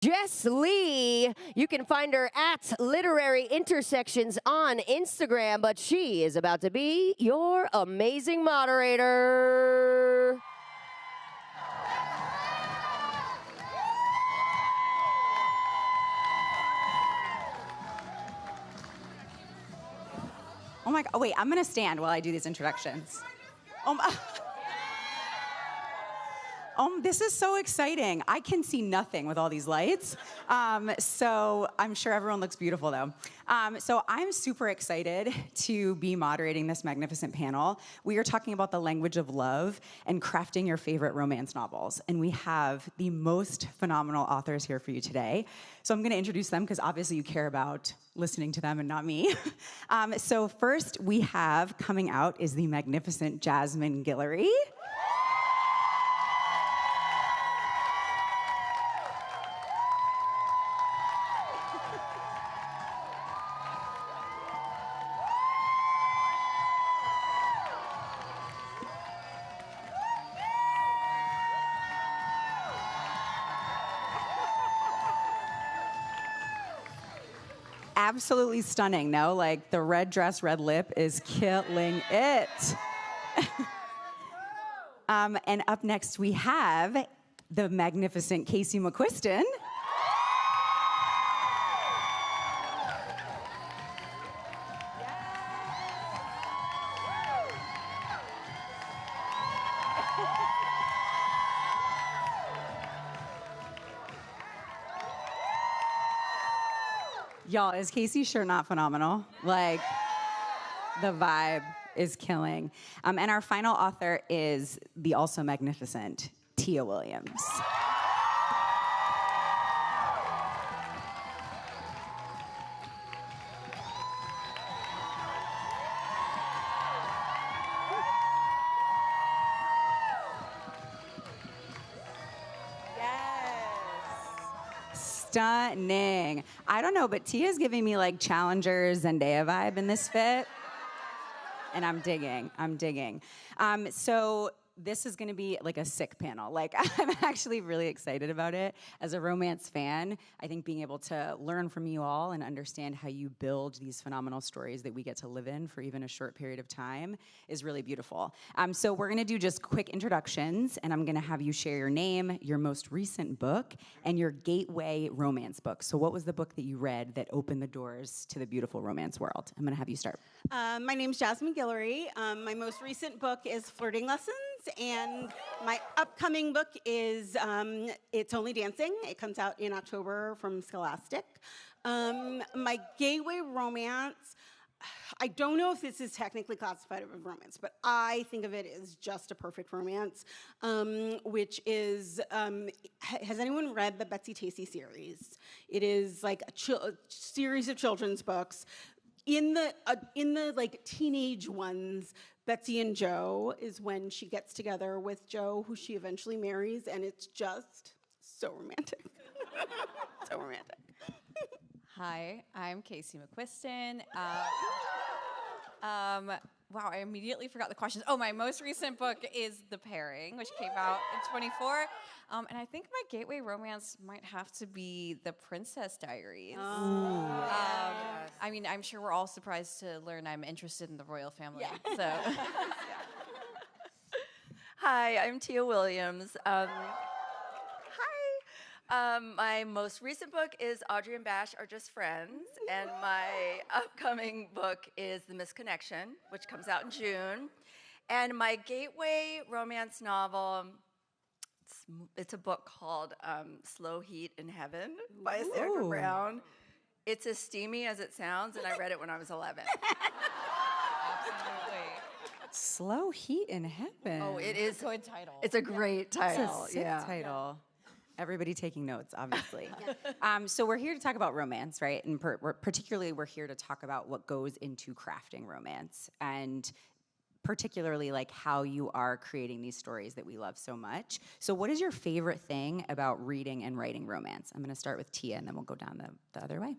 Jess Lee. You can find her at Literary Intersections on Instagram, but she is about to be your amazing moderator. Oh my God, wait, I'm gonna stand while I do these introductions. This is so exciting. I can see nothing with all these lights. So I'm sure everyone looks beautiful though. So I'm super excited to be moderating this magnificent panel. We are talking about the language of love and crafting your favorite romance novels. And we have the most phenomenal authors here for you today. So I'm gonna introduce them because obviously you care about listening to them and not me. So first we have coming out is the magnificent Jasmine Guillory. Absolutely stunning, no? Like the red dress, red lip is killing it. And up next we have the magnificent Casey McQuiston. Y'all, is Casey's shirt not phenomenal? Like, the vibe is killing. And our final author is the also magnificent Tia Williams. Stunning. I don't know, but Tia's giving me like Challenger Zendaya vibe in this fit. And I'm digging. So this is gonna be like a sick panel. Like I'm actually really excited about it. As a romance fan, I think being able to learn from you all and understand how you build these phenomenal stories that we get to live in for even a short period of time is really beautiful. So we're gonna do just quick introductions, and I'm gonna have you share your name, your most recent book, and your gateway romance book. So what was the book that you read that opened the doors to the beautiful romance world? I'm gonna have you start. My name's Jasmine Guillory. My most recent book is Flirting Lessons, and my upcoming book is It's Only Dancing. It comes out in October from Scholastic. My gateway romance, I don't know if this is technically classified as a romance, but I think of it as just a perfect romance, which is, has anyone read the Betsy Tacy series? It is like a series of children's books. In the like teenage ones, Betsy and Joe is when she gets together with Joe, who she eventually marries, and it's just so romantic. So romantic. Hi, I'm Casey McQuiston. Wow, I immediately forgot the questions. Oh, my most recent book is The Pairing, which came out in 24. And I think my gateway romance might have to be The Princess Diaries. I mean, I'm sure we're all surprised to learn I'm interested in the royal family. Yeah. So. Hi, I'm Tia Williams. My most recent book is Audrey and Bash Are Just Friends, and my upcoming book is The Misconnection, which comes out in June. And my gateway romance novel, it's a book called Slow Heat in Heaven by Sandra Brown. It's as steamy as it sounds, and I read it when I was 11. Absolutely. Slow Heat in Heaven. Oh, it is. Good title. It's a great title. It's a sick title. Everybody taking notes, obviously. So we're here to talk about romance, right? And particularly we're here to talk about what goes into crafting romance, and particularly like how you are creating these stories that we love so much. So what is your favorite thing about reading and writing romance? I'm gonna start with Tia, and then we'll go down the other way.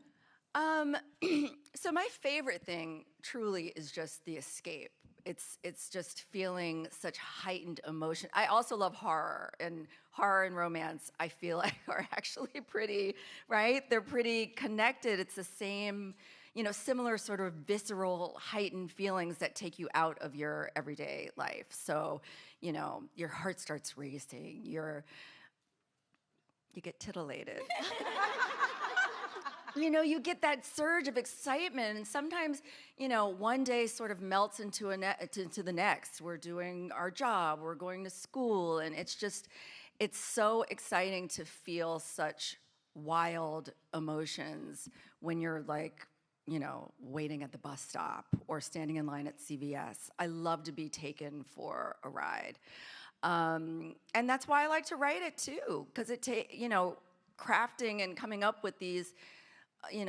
So my favorite thing truly is just the escape. it's just feeling such heightened emotion. I also love horror and romance. I feel like are actually pretty, right? They're pretty connected. It's the same, similar sort of visceral, heightened feelings that take you out of your everyday life. So, your heart starts racing. You get titillated. You get that surge of excitement, and sometimes, one day sort of melts into the next. We're doing our job, we're going to school, and it's so exciting to feel such wild emotions when you're like, waiting at the bus stop or standing in line at CVS. I love to be taken for a ride. And that's why I like to write it too, because crafting and coming up with these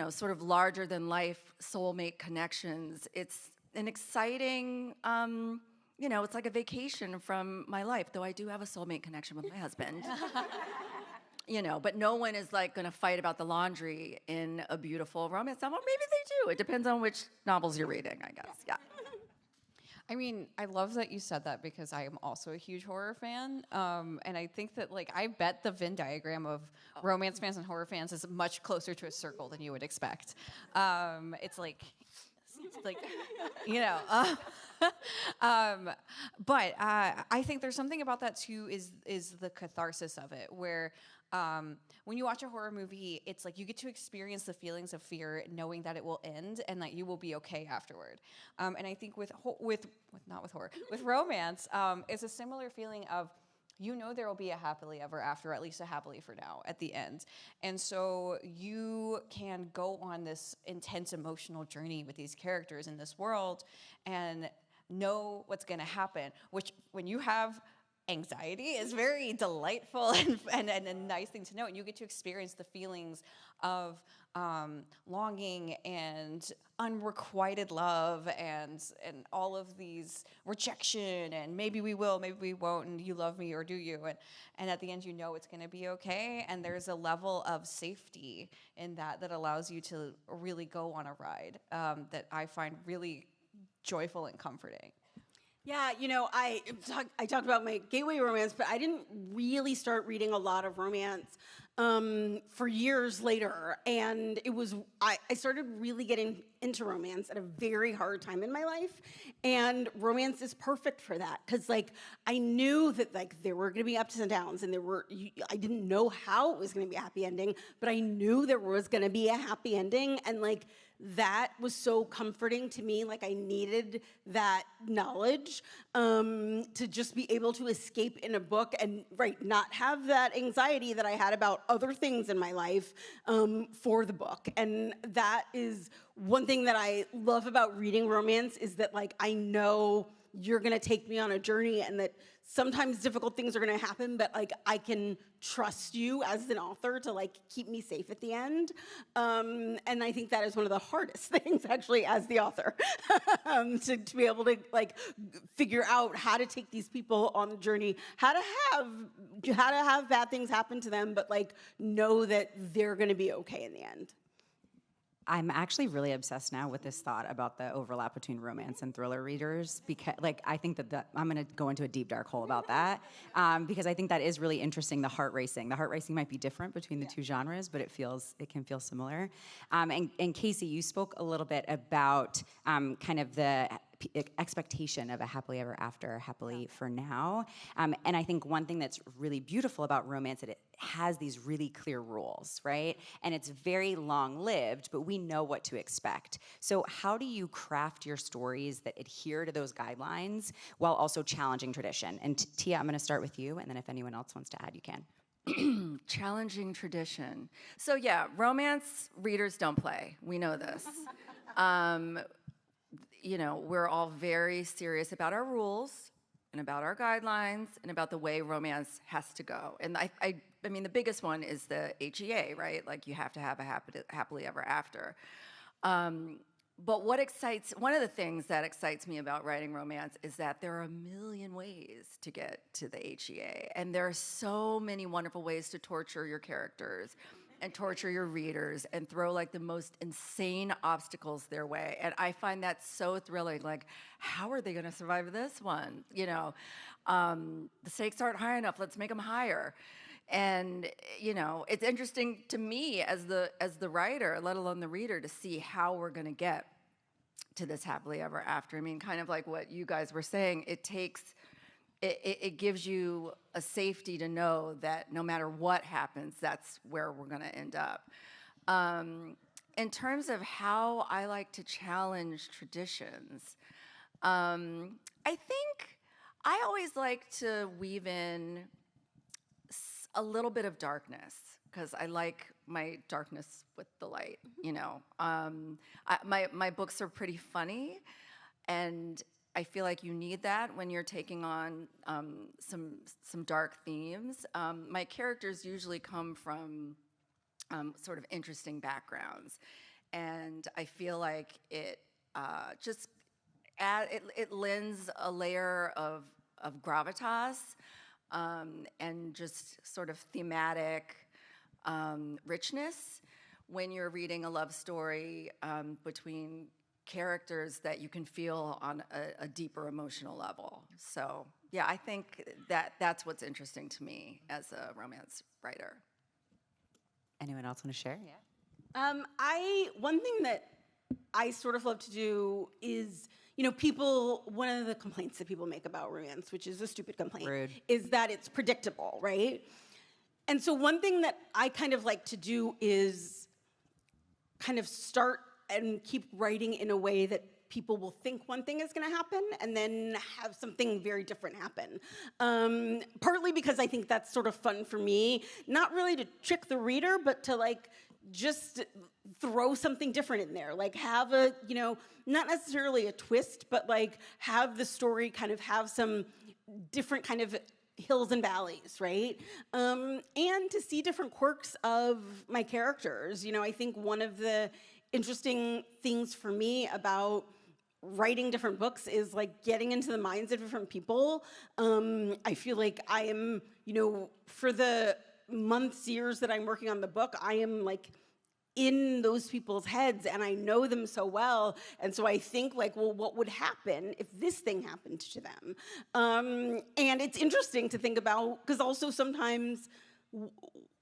sort of larger than life soulmate connections. It's an exciting, it's like a vacation from my life, though I do have a soulmate connection with my husband. But no one is like gonna fight about the laundry in a beautiful romance novel. Maybe they do. It depends on which novels you're reading, I guess. Yeah. I mean, I love that you said that because I am also a huge horror fan. And I think that, I bet the Venn diagram of romance fans and horror fans is much closer to a circle than you would expect. It's like, but I think there's something about that too, is the catharsis of it, where when you watch a horror movie, it's like you get to experience the feelings of fear, knowing that it will end and that you will be okay afterward. And I think with romance, it's a similar feeling of, there will be a happily ever after, at least a happily for now at the end. And so you can go on this intense emotional journey with these characters in this world and know what's going to happen, which when you have anxiety is very delightful and a nice thing to know. And you get to experience the feelings of longing and unrequited love and all of these rejection and maybe we will, maybe we won't, and you love me or do you? And at the end, it's going to be okay. And there's a level of safety in that allows you to really go on a ride that I find really joyful and comforting. Yeah, I talked about my gateway romance, but I didn't really start reading a lot of romance for years later. And I started really getting into romance at a very hard time in my life. And romance is perfect for that. Because, I knew that, there were going to be ups and downs. And I didn't know how it was going to be a happy ending, but I knew there was going to be a happy ending. And, that was so comforting to me. I needed that knowledge to just be able to escape in a book and not have that anxiety that I had about other things in my life for the book. And that is one thing that I love about reading romance, is that I know you're gonna take me on a journey, and that sometimes difficult things are gonna happen, but I can trust you as an author to keep me safe at the end. And I think that is one of the hardest things, actually, as the author, to be able to figure out how to take these people on the journey, how to have bad things happen to them, but know that they're gonna be okay in the end. I'm actually really obsessed now with this thought about the overlap between romance and thriller readers, because I think that I'm going to go into a deep dark hole about that, because I think that is really interesting. The heart racing might be different between the two genres, but it can feel similar. And Casey, you spoke a little bit about kind of the expectation of a happily ever after, happily for now. And I think one thing that's really beautiful about romance is it has these really clear rules, right? And it's very long-lived, but we know what to expect. So how do you craft your stories that adhere to those guidelines while also challenging tradition? And Tia, I'm going to start with you, and then if anyone else wants to add, you can. Challenging tradition. So yeah, romance readers don't play. We know this. We're all very serious about our rules and about our guidelines and about the way romance has to go. And I mean, the biggest one is the HEA, right? You have to have a happily ever after. But one of the things that excites me about writing romance is that there are a million ways to get to the HEA. And there are so many wonderful ways to torture your characters and torture your readers and throw like the most insane obstacles their way. And I find that so thrilling. Like, how are they going to survive this one? You know, the stakes aren't high enough. Let's make them higher. And you know, it's interesting to me as the writer, let alone the reader, to see how we're going to get to this happily ever after. I mean, kind of like what you guys were saying, it gives you a safety to know that no matter what happens, that's where we're going to end up. In terms of how I like to challenge traditions, I think I always like to weave in a little bit of darkness, because I like my darkness with the light, you know. My books are pretty funny, and I feel like you need that when you're taking on some dark themes. My characters usually come from sort of interesting backgrounds, and I feel like it it lends a layer of gravitas and just sort of thematic richness when you're reading a love story between characters that you can feel on a deeper emotional level. So yeah, I think that's what's interesting to me as a romance writer. Anyone else want to share? Yeah. One thing that I sort of love to do is, you know, one of the complaints that people make about romance, which is a stupid complaint, Rude. is that it's predictable, right? And so one thing that I kind of like to do is kind of start and keep writing in a way that people will think one thing is going to happen and then have something very different happen. Partly because I think that's sort of fun for me, not really to trick the reader, but to like just throw something different in there. Like have a, you know, not necessarily a twist, but like have the story kind of have some different kind of hills and valleys, right? And to see different quirks of my characters. You know, I think one of the interesting things for me about writing different books is like getting into the minds of different people. I feel like I am, you know, for the months, years that I'm working on the book, I am like in those people's heads and I know them so well. And so I think like, well, what would happen if this thing happened to them? And it's interesting to think about, because also sometimes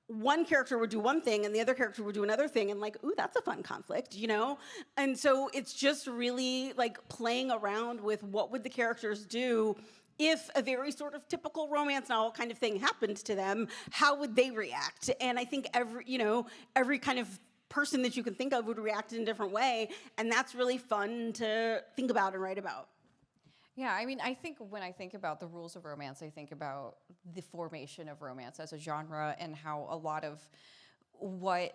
one character would do one thing and the other character would do another thing, and like, ooh, that's a fun conflict, you know? And so it's just really like playing around with what would the characters do if a very sort of typical romance novel kind of thing happened to them. How would they react? And I think every kind of person that you can think of would react in a different way, and that's really fun to think about and write about. Yeah, I mean, I think when I think about the rules of romance, I think about the formation of romance as a genre and how a lot of what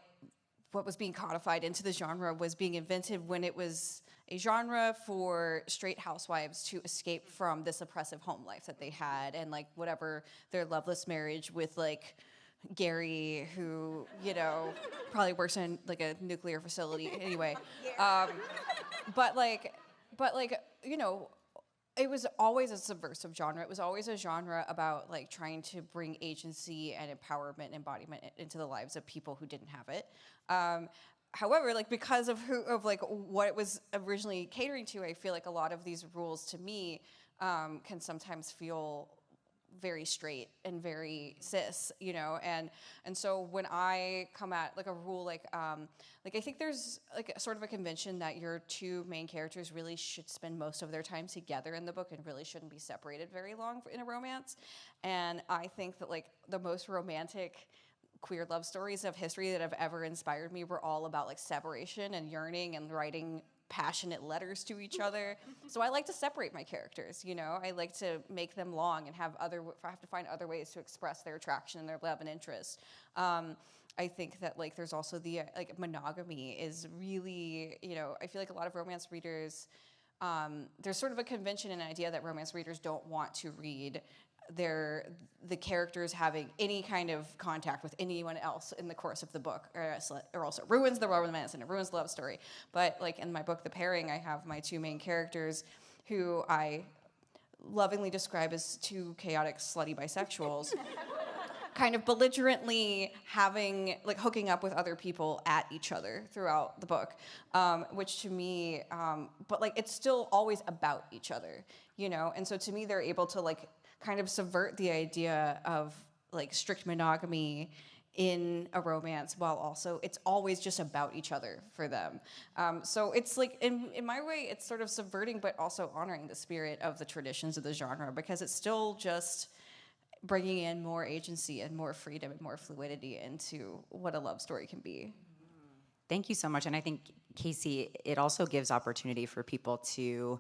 was being codified into the genre was being invented when it was a genre for straight housewives to escape from this oppressive home life that they had, and like whatever their loveless marriage with like Gary, who, you know, probably works in like a nuclear facility anyway. But like, you know, it was always a subversive genre. It was always a genre about like trying to bring agency and empowerment and embodiment into the lives of people who didn't have it. However, like because of what it was originally catering to, I feel like a lot of these rules to me can sometimes feel very straight and very cis, you know, and so when I come at like a rule like I think there's like sort of a convention that your two main characters really should spend most of their time together in the book and really shouldn't be separated very long in a romance. And I think that like the most romantic queer love stories of history that have ever inspired me were all about like separation and yearning and writing passionate letters to each other. So I like to separate my characters, you know? I like to make them long and have to find other ways to express their attraction and their love and interest. I think that like there's also the like monogamy is really, you know, I feel like a lot of romance readers, there's sort of a convention and idea that romance readers don't want to read the characters having any kind of contact with anyone else in the course of the book, or else it ruins the romance and it ruins the love story. But like in my book, The Pairing, I have my two main characters who I lovingly describe as two chaotic, slutty bisexuals. kind of belligerently hooking up with other people at each other throughout the book, which to me, but like it's still always about each other, you know? And so to me, they're able to like kind of subvert the idea of like strict monogamy in a romance, while also it's always just about each other for them. So it's like, in my way, it's sort of subverting, but also honoring the spirit of the traditions of the genre, because it's still just bringing in more agency and more freedom and more fluidity into what a love story can be. Thank you so much. And I think, Casey, it also gives opportunity for people to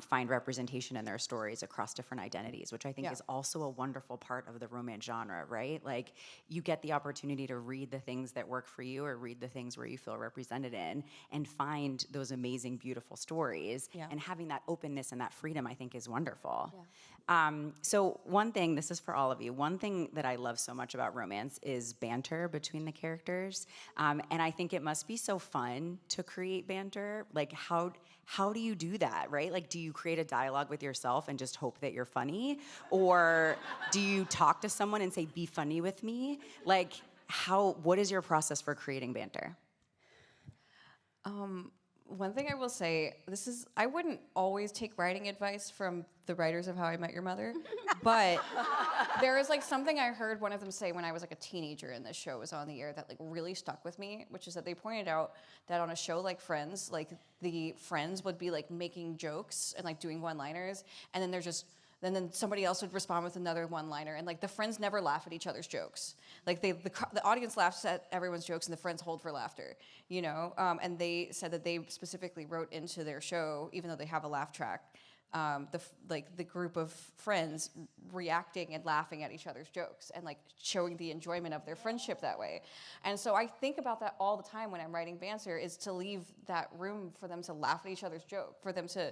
find representation in their stories across different identities, which I think is also a wonderful part of the romance genre, right? Like, you get the opportunity to read the things that work for you, or read the things where you feel represented in, and find those amazing, beautiful stories. Yeah. And having that openness and that freedom, I think, is wonderful. Yeah. So one thing, this is for all of you, one thing that I love so much about romance is banter between the characters. And I think it must be so fun to create banter. Like, how do you do that, right? Like, do you create a dialogue with yourself and just hope that you're funny? Or do you talk to someone and say, be funny with me? Like, what is your process for creating banter? One thing I will say, I wouldn't always take writing advice from the writers of How I Met Your Mother, but there is like something I heard one of them say when I was like a teenager and this show was on the air that like really stuck with me, which is that they pointed out that on a show like Friends, like the friends would be like making jokes and like doing one-liners, and then then somebody else would respond with another one-liner, and like the friends never laugh at each other's jokes. Like the audience laughs at everyone's jokes, and the friends hold for laughter, you know? And they said that they specifically wrote into their show, even though they have a laugh track, the group of friends reacting and laughing at each other's jokes and like showing the enjoyment of their friendship that way. And so I think about that all the time when I'm writing banter, is to leave that room for them to laugh at each other's joke, for them to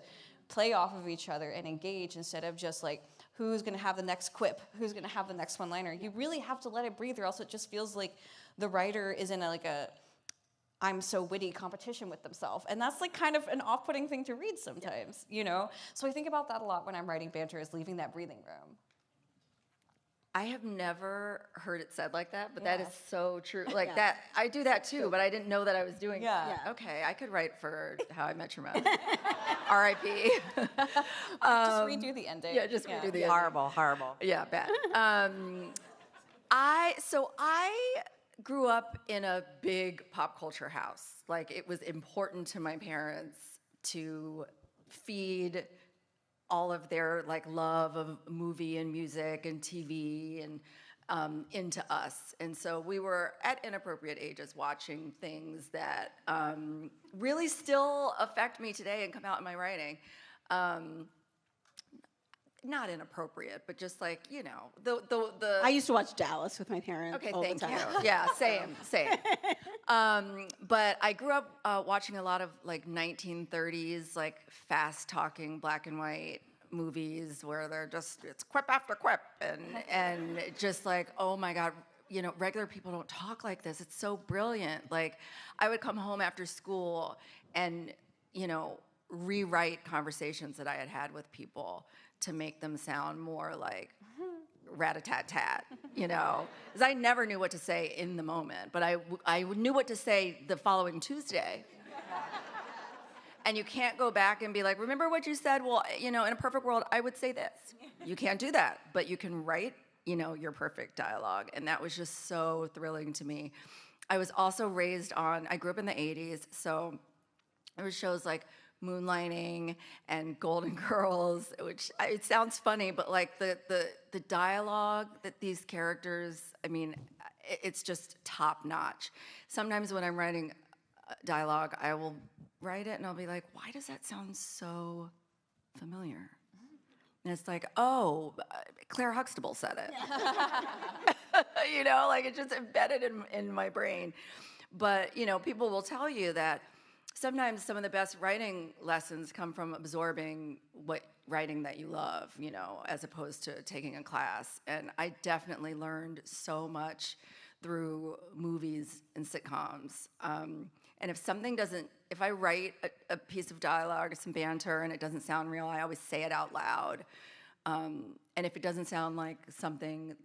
play off of each other and engage, instead of just like, who's gonna have the next quip, who's gonna have the next one-liner. You really have to let it breathe, or else it just feels like the writer is in a I'm so witty competition with themselves. And that's like kind of an off-putting thing to read sometimes, you know? So I think about that a lot when I'm writing banter, is leaving that breathing room. I have never heard it said like that, but that is so true. Like that, I do that too, but I didn't know that I was doing that. Yeah. Okay, I could write for How I Met Your Mother. R.I.P. Just redo the ending. Yeah, just redo the ending. Horrible. Yeah, bad. I grew up in a big pop culture house. Like, it was important to my parents to feed all of their like love of movie and music and TV and into us. And so we were at inappropriate ages watching things that really still affect me today and come out in my writing. Not inappropriate, but just like, you know, the I used to watch Dallas with my parents. Okay, all thank the time. you. Yeah, same. But I grew up watching a lot of like 1930s, like fast-talking black and white movies where it's quip after quip, and just like, oh my God, you know, regular people don't talk like this. It's so brilliant. Like, I would come home after school and, you know, rewrite conversations that I had had with people to make them sound more like rat-a-tat-tat, you know? Because I never knew what to say in the moment, but I knew what to say the following Tuesday. And you can't go back and be like, remember what you said? Well, you know, in a perfect world, I would say this. You can't do that, but you can write, you know, your perfect dialogue. And that was just so thrilling to me. I was also raised on, I grew up in the 80s, so there was shows like Moonlighting and Golden Girls, which it sounds funny, but like the dialogue that these characters, I mean, it's just top notch. Sometimes when I'm writing dialogue, I will write it and I'll be like, why does that sound so familiar? And it's like, oh, Claire Huxtable said it. You know, like it's just embedded in my brain. But, you know, people will tell you that sometimes some of the best writing lessons come from absorbing what writing that you love, you know, as opposed to taking a class. And I definitely learned so much through movies and sitcoms. And if I write a piece of dialogue or some banter and it doesn't sound real, I always say it out loud. And if it doesn't sound like something,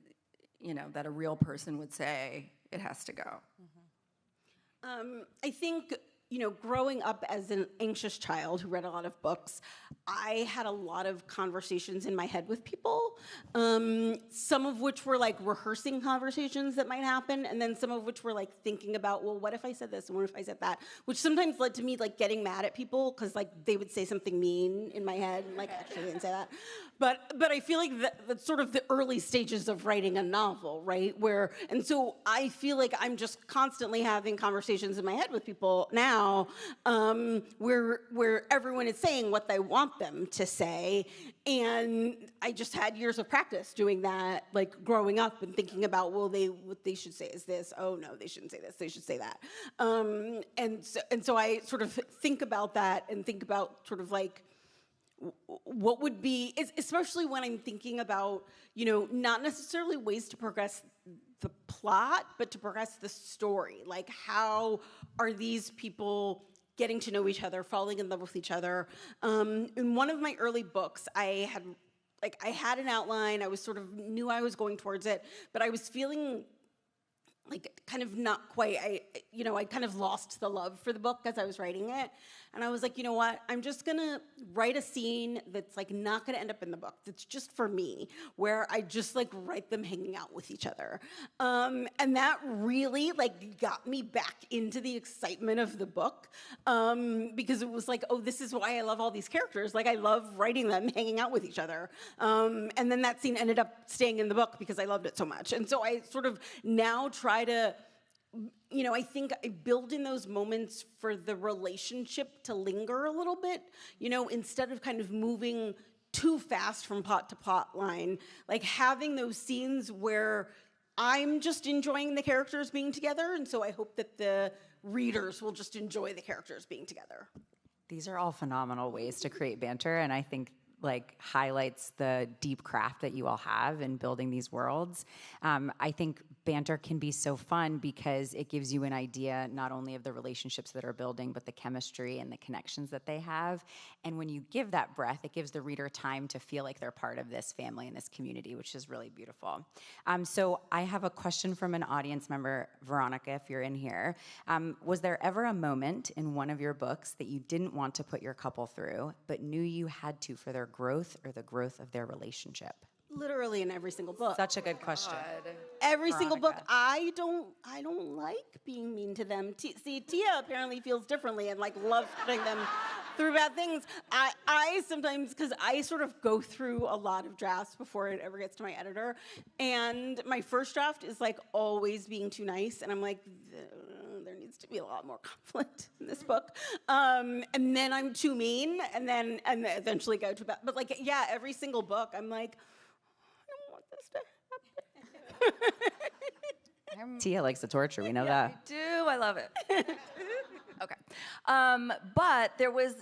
that a real person would say it has to go. I think, growing up as an anxious child who read a lot of books, I had a lot of conversations in my head with people, some of which were like rehearsing conversations that might happen, and then some of which were like thinking about, well, what if I said this and what if I said that, which sometimes led to me like getting mad at people because like they would say something mean in my head and like actually didn't say that. But I feel like that's sort of the early stages of writing a novel, right? And so I feel like I'm just constantly having conversations in my head with people now, where everyone is saying what they want them to say, and I just had years of practice doing that, like growing up and thinking about, well, what they should say is this. Oh no, they shouldn't say this. They should say that. And so I sort of think about that and think about sort of like, what would be, especially when I'm thinking about, not necessarily ways to progress the plot, but to progress the story. Like, how are these people getting to know each other, falling in love with each other? In one of my early books, I had an outline. I was sort of knew I was going towards it, but I was feeling like kind of not quite, I kind of lost the love for the book as I was writing it. And I was like, you know what, I'm just gonna write a scene that's like not gonna end up in the book, that's just for me, where I just like write them hanging out with each other. And that really like got me back into the excitement of the book, because it was like, oh, this is why I love all these characters. Like I love writing them hanging out with each other. And then that scene ended up staying in the book because I loved it so much. And so I sort of now try to, I think I build in those moments for the relationship to linger a little bit, instead of kind of moving too fast from plot to plot line, like having those scenes where I'm just enjoying the characters being together, and so I hope that the readers will just enjoy the characters being together. These are all phenomenal ways to create banter, and I think like highlights the deep craft that you all have in building these worlds. I think banter can be so fun because it gives you an idea not only of the relationships that are building, but the chemistry and the connections that they have. And when you give that breath, it gives the reader time to feel like they're part of this family and this community, which is really beautiful. So I have a question from an audience member, Veronica, if you're in here. Was there ever a moment in one of your books that you didn't want to put your couple through, but knew you had to for their growth or the growth of their relationship? Literally in every single book. Such a good question. Every single book. Veronica. I don't like being mean to them. See, Tia apparently feels differently and like loves putting them through bad things. I sometimes, because I sort of go through a lot of drafts before it ever gets to my editor, and my first draft is like always being too nice, and I'm like, there needs to be a lot more conflict in this book. And then I'm too mean, and then eventually go to bad. But like, yeah, every single book, I'm like, I don't want this to happen. Tia likes the torture, we know that. I do, I love it. Okay. But there was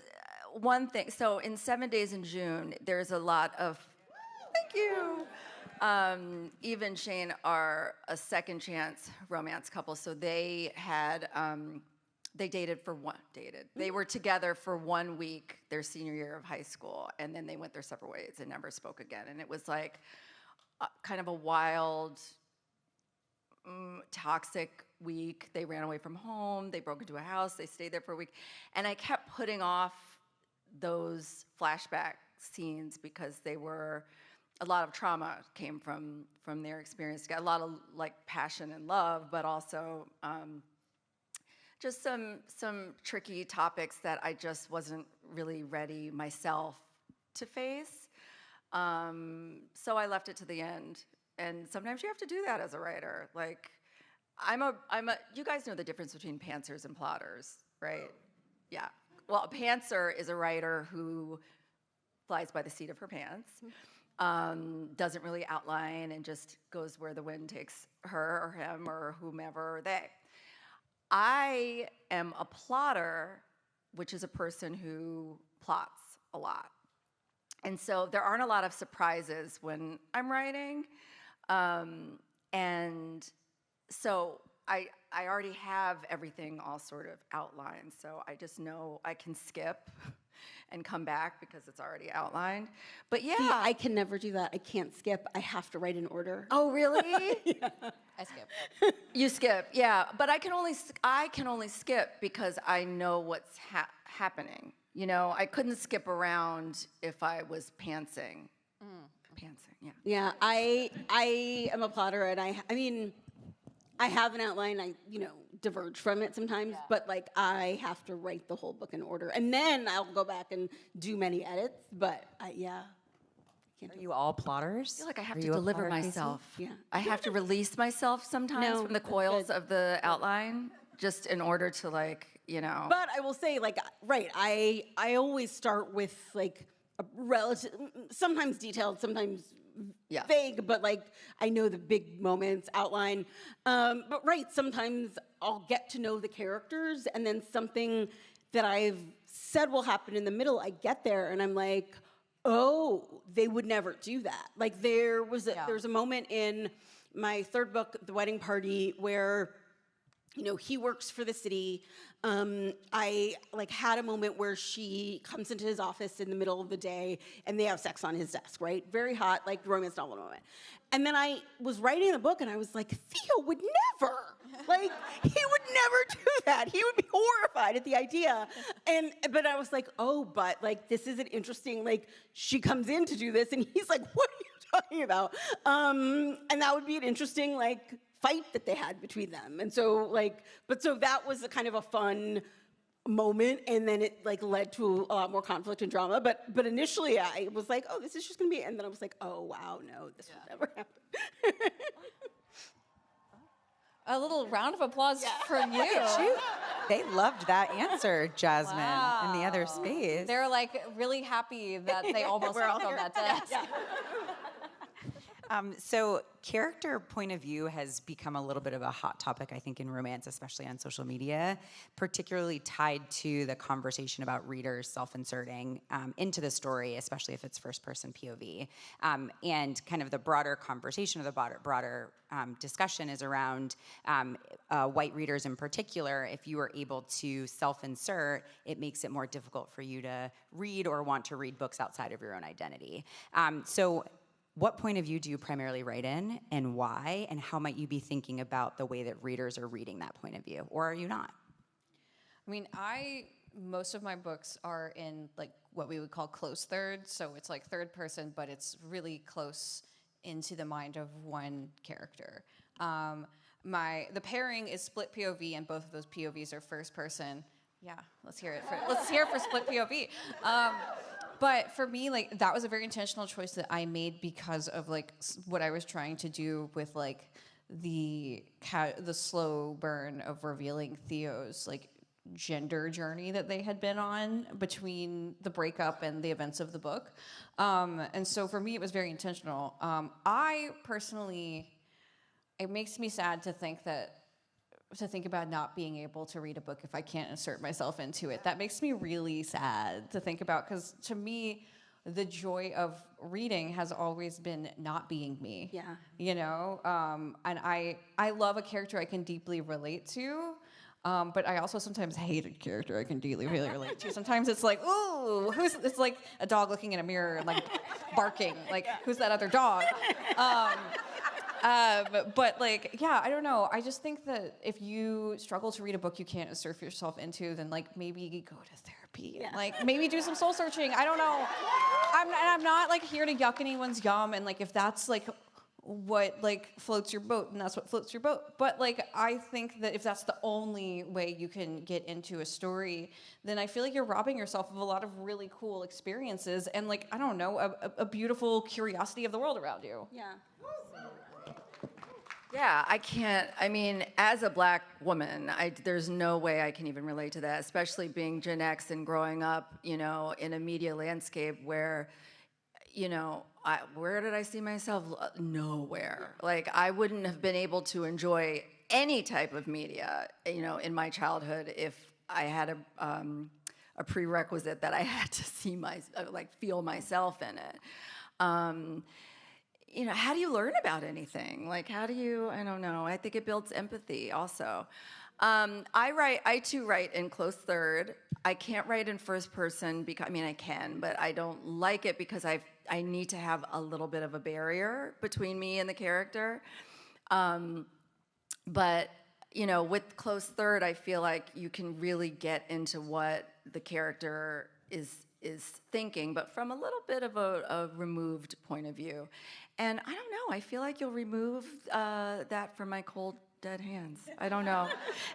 one thing. So in 7 Days in June, there's a lot of, thank you. Eve and Shane are a second chance romance couple. So they had, they they were together for 1 week their senior year of high school, and then they went their separate ways and never spoke again. And it was like kind of a wild, toxic week. They ran away from home, they broke into a house, they stayed there for a week. And I kept putting off those flashback scenes because they were, a lot of trauma came from their experience. A lot of like passion and love, but also just some tricky topics that I just wasn't really ready myself to face. So I left it to the end. And sometimes you have to do that as a writer. Like, you guys know the difference between pantsers and plotters, right? Yeah. Well, a pantser is a writer who flies by the seat of her pants, doesn't really outline and just goes where the wind takes her or him or whomever they. I am a plotter, which is a person who plots a lot. And so there aren't a lot of surprises when I'm writing. And so I already have everything all sort of outlined, so I just know I can skip and come back because it's already outlined. But yeah. See, I can never do that. I can't skip. I have to write in order. Oh, really? I skip. You skip, yeah. But I can only skip because I know what's happening. You know, I couldn't skip around if I was pantsing. Pantsing, yeah. Yeah, I am a plotter, and I mean, I have an outline. I diverge from it sometimes, but like I have to write the whole book in order, and then I'll go back and do many edits. But can't Are you all plotters? I feel like I have Are to you a deliver plotter, Casey? myself. Yeah. I have to release myself sometimes from the that's coils good. of the outline, just in order to But I will say, like, right, I always start with like a relative, sometimes detailed, sometimes vague, but like I know the big moments outline. But right, sometimes I'll get to know the characters, and then something that I've said will happen in the middle, I get there, and I'm like, oh, they would never do that. Like there was a moment in my third book, The Wedding Party, where he works for the city. I like had a moment where she comes into his office in the middle of the day and they have sex on his desk, right? Very hot, like romance novel moment. And then I was writing the book and I was like, Theo would never, like he would never do that. He would be horrified at the idea. But I was like, oh, but like this is an interesting, like she comes in to do this and he's like, what are you talking about? And that would be an interesting like fight that they had between them. And so so that was a kind of a fun moment, and then it like led to a lot more conflict and drama. But initially I was like, oh, this is just gonna be, and then I was like, oh wow, no, this will never happen. A little round of applause from you. They loved that answer, Jasmine, in the other space. They're like really happy that they almost worked on that desk. So character point of view has become a little bit of a hot topic, I think, in romance, especially on social media, particularly tied to the conversation about readers self-inserting into the story, especially if it's first-person POV. And kind of the broader conversation or the broader discussion is around white readers in particular. If you are able to self-insert, it makes it more difficult for you to read or want to read books outside of your own identity. So what point of view do you primarily write in, and why, and how might you be thinking about the way that readers are reading that point of view, or are you not? I mean, most of my books are in like what we would call close third, so it's like third person, but it's really close into the mind of one character. The pairing is split POV, and both of those POVs are first person. Yeah, let's hear it for split POV. But for me, like that was a very intentional choice that I made because of like what I was trying to do with like the slow burn of revealing Theo's like gender journey that they had been on between the breakup and the events of the book. And so for me, it was very intentional. I personally, it makes me sad to think about not being able to read a book if I can't insert myself into it. That makes me really sad to think about, because to me, the joy of reading has always been not being me. Yeah. And I love a character I can deeply relate to, but I also sometimes hate a character I can deeply really relate to. Sometimes it's like, ooh, it's like a dog looking in a mirror and like barking, like who's that other dog? But like, yeah, I don't know. I just think that if you struggle to read a book you can't insert yourself into, then like maybe go to therapy. Yeah. Like maybe do some soul searching. I don't know. I'm not like here to yuck anyone's yum, and like if that's like what like floats your boat, and that's what floats your boat. But like I think that if that's the only way you can get into a story, then I feel like you're robbing yourself of a lot of really cool experiences and like, I don't know, a beautiful curiosity of the world around you. Yeah. Yeah, I mean, as a Black woman, there's no way I can even relate to that, especially being Gen X and growing up, in a media landscape where, where did I see myself? Nowhere. Like, I wouldn't have been able to enjoy any type of media, in my childhood if I had a prerequisite that I had to feel myself in it. How do you learn about anything? Like, how do you, I don't know, I think it builds empathy also. I too write in close third. I can't write in first person because, I mean, I can, but I don't like it because I need to have a little bit of a barrier between me and the character. But, you know, with close third, I feel like you can really get into what the character is thinking, but from a little bit of a removed point of view. And I don't know, I feel like you'll remove that from my cold, dead hands. I don't know.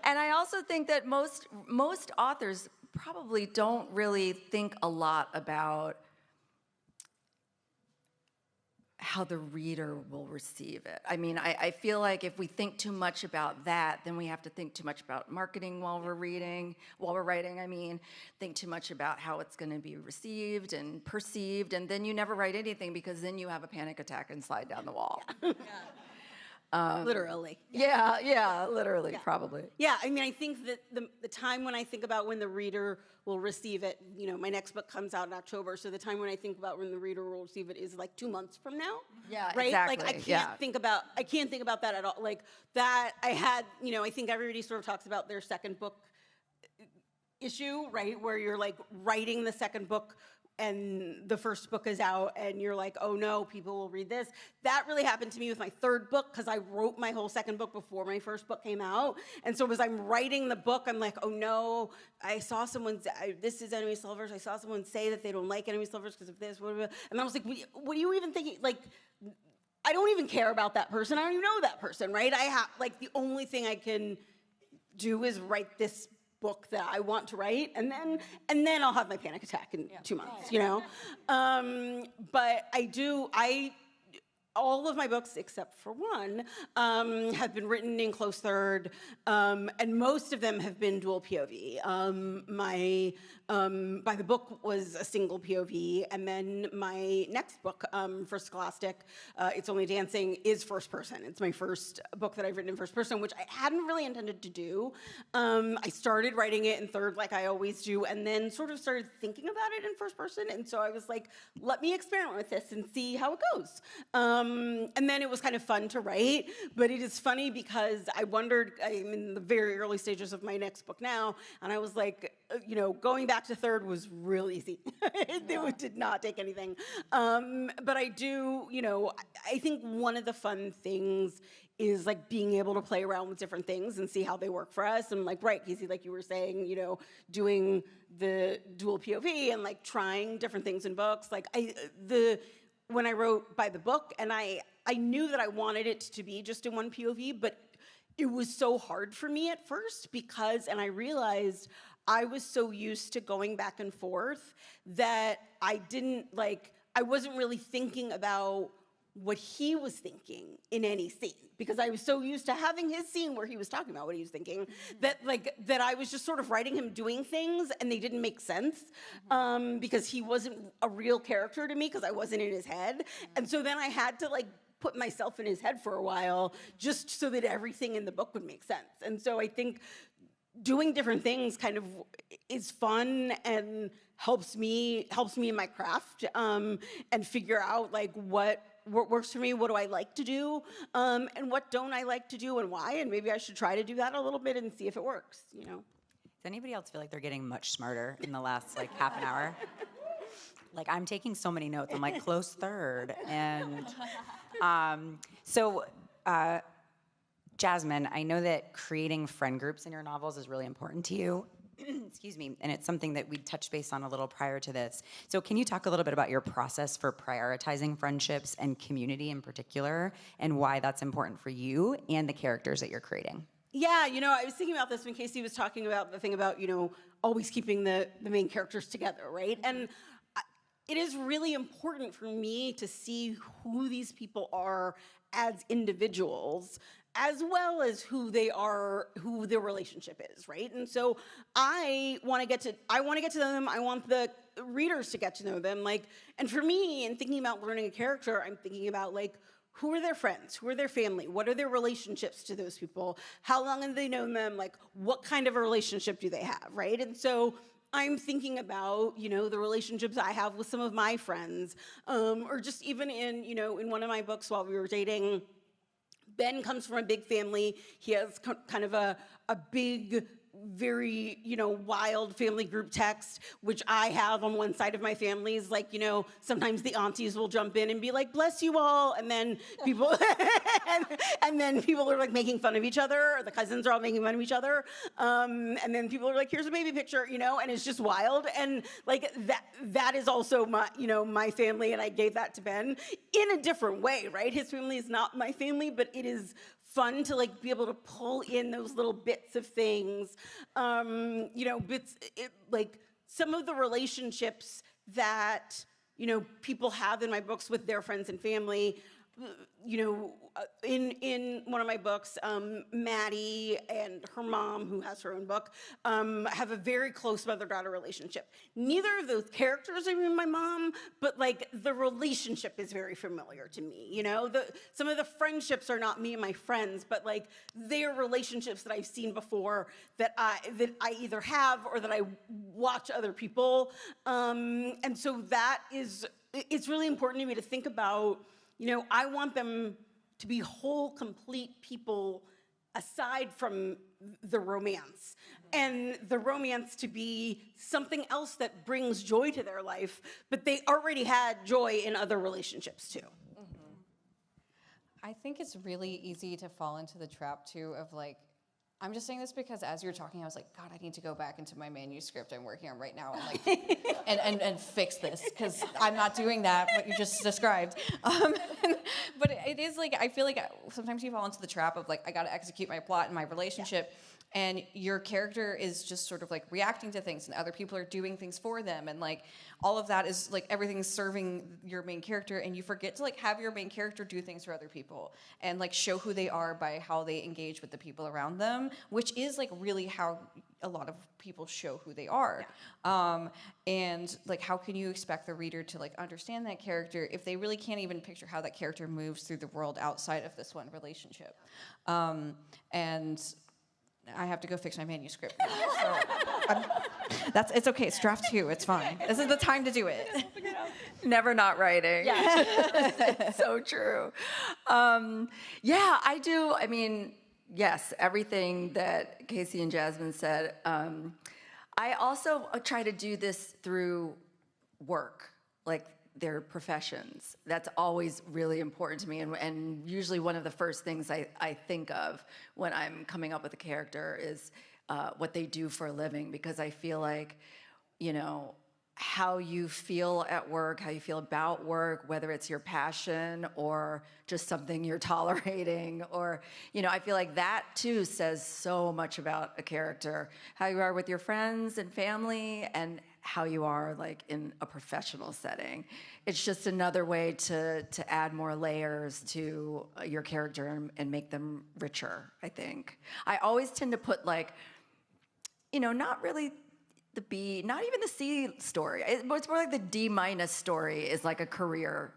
And I also think that most authors probably don't really think a lot about how the reader will receive it. I mean, I feel like if we think too much about that, then we have to think too much about marketing while we're writing, I mean, think too much about how it's gonna be received and perceived, and then you never write anything because then you have a panic attack and slide down the wall. Yeah. Literally. Yeah, literally, probably. Yeah, I mean, I think that the time when I think about when the reader will receive it, you know, my next book comes out in October, so the time when I think about when the reader will receive it is like 2 months from now. Yeah, right? exactly. Like I can't think about that at all. Like that I had, you know, I think everybody sort of talks about their second book issue, right? Where you're like writing the second book and the first book is out and you're like, oh no, people will read this. That really happened to me with my third book because I wrote my whole second book before my first book came out. And so as I'm writing the book, I'm like, oh no, I saw someone, this is Enemies to Lovers. I saw someone say that they don't like Enemies to Lovers because of this, blah, blah, blah. And I was like, what are you even thinking? Like, I don't even care about that person. I don't even know that person, right? I have, like, the only thing I can do is write this book that I want to write, and then I'll have my panic attack in 2 months, you know? But all of my books, except for one, have been written in close third, and most of them have been dual POV. By the book was a single POV, and then my next book for Scholastic, It's Only Dancing, is first person. It's my first book that I've written in first person, which I hadn't really intended to do. I started writing it in third like I always do, and then sort of started thinking about it in first person, and so I was like, let me experiment with this and see how it goes. And then it was kind of fun to write, but it is funny because I wondered, I'm in the very early stages of my next book now, and I was like, you know, going back to third was real easy. It did not take anything. But I do, you know, I think one of the fun things is like being able to play around with different things and see how they work for us. And like, right, Casey, like you were saying, you know, doing the dual POV and like trying different things in books. Like when I wrote By the Book, and I knew that I wanted it to be just in one POV, but it was so hard for me at first because, and I realized I was so used to going back and forth that I wasn't really thinking about what he was thinking in any scene, because I was so used to having his scene where he was talking about what he was thinking that I was just sort of writing him doing things and they didn't make sense because he wasn't a real character to me because I wasn't in his head. And so then I had to like put myself in his head for a while just so that everything in the book would make sense. And so I think doing different things kind of is fun and helps me in my craft and figure out like what works for me, what do I like to do, and what don't I like to do and why, and maybe I should try to do that a little bit and see if it works, you know? Does anybody else feel like they're getting much smarter in the last like half an hour? Like I'm taking so many notes. I'm like close third. And Jasmine, I know that creating friend groups in your novels is really important to you. Excuse me, and it's something that we touched base on a little prior to this. So can you talk a little bit about your process for prioritizing friendships and community in particular, and why that's important for you and the characters that you're creating? Yeah, you know, I was thinking about this when Casey was talking about the thing about, you know, always keeping the main characters together, right? And it is really important for me to see who these people are as individuals, as well as who they are, who their relationship is, right? And so I want to get to them. I want the readers to get to know them. Like, and for me, in thinking about learning a character, I'm thinking about like, who are their friends? Who are their family? What are their relationships to those people? How long have they known them? Like, what kind of a relationship do they have, right? And so I'm thinking about, you know, the relationships I have with some of my friends, or just even in, you know, in one of my books while we were dating, Ben comes from a big family. He has kind of a big, very, wild family group text, which I have on one side of my family. Is like, sometimes the aunties will jump in and be like, bless you all. And then people, and then people are like making fun of each other, or the cousins are all making fun of each other. And then people are like, here's a baby picture, and it's just wild. And like that is also my, my family. And I gave that to Ben in a different way, right? His family is not my family, but it is fun to like be able to pull in those little bits of things, like some of the relationships that people have in my books with their friends and family. In one of my books, Maddie and her mom, who has her own book, have a very close mother-daughter relationship. Neither of those characters are even my mom, but like the relationship is very familiar to me. Some of the friendships are not me and my friends, but like they're relationships that I've seen before that I either have or that I watch other people. And so it's really important to me to think about. I want them to be whole, complete people aside from the romance. And the romance to be something else that brings joy to their life, but they already had joy in other relationships too. I think it's really easy to fall into the trap too of like, I'm just saying this because as you're talking, I was like, God, I need to go back into my manuscript I'm working on right now and like and fix this because I'm not doing that what you just described. But it is like I feel like sometimes you fall into the trap of like I got to execute my plot in my relationship. And your character is just sort of like reacting to things and other people are doing things for them. And like all of that is like everything's serving your main character and you forget to like have your main character do things for other people and like show who they are by how they engage with the people around them, which is like really how a lot of people show who they are. And like how can you expect the reader to like understand that character if they really can't even picture how that character moves through the world outside of this one relationship? And I have to go fix my manuscript now. So it's okay. It's draft 2. It's fine. This is the time to do it. Never not writing. Yeah. So true. I do. I mean, yes, everything that Casey and Jasmine said. I also try to do this through work, like their professions. That's always really important to me, and usually one of the first things I think of when I'm coming up with a character is what they do for a living, because I feel like, how you feel at work, how you feel about work, whether it's your passion or just something you're tolerating, or, I feel like that too says so much about a character, how you are with your friends and family, and how you are like in a professional setting. It's just another way to add more layers to your character and make them richer, I think. I always tend to put like, not really the B, not even the C story. It's more like the D- story is like a career,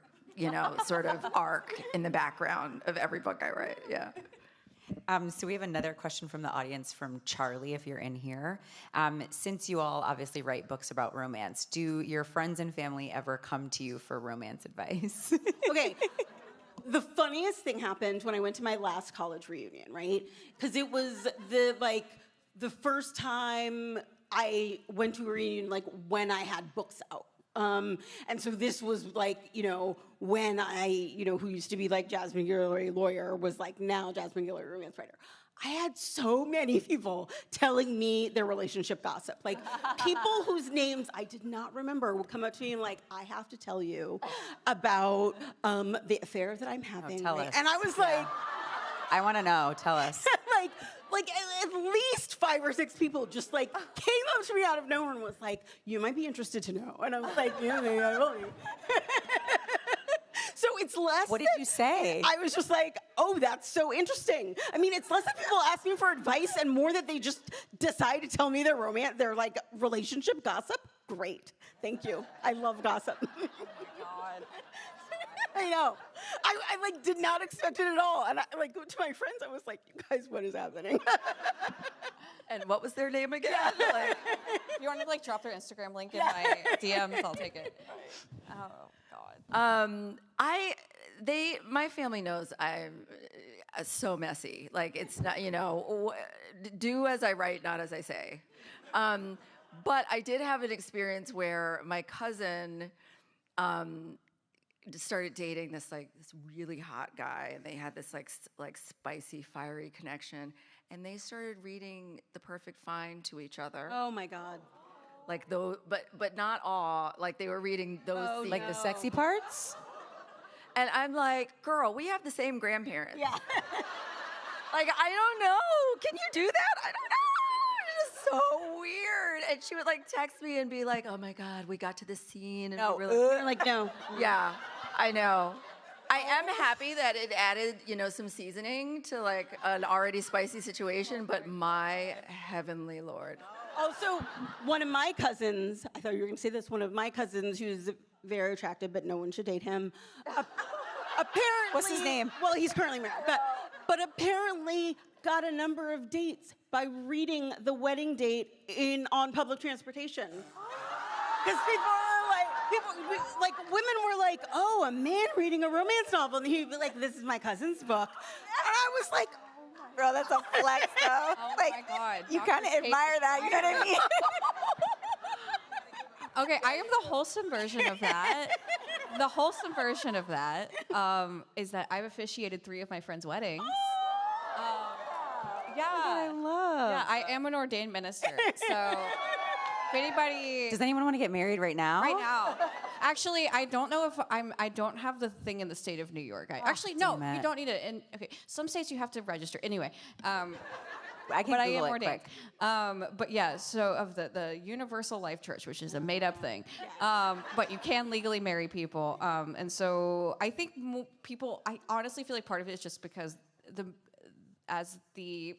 sort of arc in the background of every book I write, yeah. So we have another question from the audience from Charlie, if you're in here. Since you all obviously write books about romance, do your friends and family ever come to you for romance advice? Okay. The funniest thing happened when I went to my last college reunion, right? Because it was the first time I went to a reunion like when I had books out. And so this was like, when I, who used to be like Jasmine Guillory lawyer was like now Jasmine Guillory romance writer. I had so many people telling me their relationship gossip. Like people whose names I did not remember would come up to me and like, I have to tell you about the affair that I'm having. Tell us. And I was like, I want to know. Tell us. like at least 5 or 6 people just like came up to me out of nowhere and was like, you might be interested to know. And I was like, yeah, maybe I will be. So it's less. What did you say? I was just like, oh, that's so interesting. I mean, it's less that people ask me for advice and more that they just decide to tell me their romance, their like relationship gossip. Great. Thank you. I love gossip. Oh my God. I know. I like did not expect it at all. And I like to my friends, I was like, you guys, what is happening? And what was their name again? Yeah. Like, if you want to like drop their Instagram link in my DMs, I'll take it. Oh God. My family knows so messy. Like it's not, do as I write, not as I say. But I did have an experience where my cousin started dating this really hot guy, and they had this like spicy, fiery connection, and they started reading The Perfect Find to each other. Oh my God. Like those, but not all. Like they were reading those scenes. Like the sexy parts? And I'm like, girl, we have the same grandparents. Yeah. Like, I don't know. Can you do that? I don't know. It's just so weird. And she would like text me and be like, oh my God, we got to this scene. And No. we really, You're like, no. yeah, I know. I am happy that it added, some seasoning to like an already spicy situation, but my heavenly Lord. Also, one of my cousins, I thought you were going to say this, one of my cousins who's very attractive, but no one should date him. Apparently. What's his name? Well, he's currently married, but apparently got a number of dates by reading the wedding date on public transportation. Because women were like, oh, a man reading a romance novel, and he'd be like, this is my cousin's book. And I was like, Bro, that's a flex, though. Oh my God. You kind of admire that, you know what I mean? Okay, I am the wholesome version of that. The wholesome version of that is that I've officiated 3 of my friends' weddings. Yeah. I love. Yeah, I am an ordained minister. So if anybody Does anyone want to get married right now? right now. Actually, I don't know if I don't have the thing in the state of New York. Actually, no, damn you it. don't need it. Okay, some states you have to register. Anyway, I can but I am Google it ordained. quick. But yeah, so of the Universal Life Church, which is a made-up thing, but you can legally marry people. And so I think people, I honestly feel like part of it is just because as the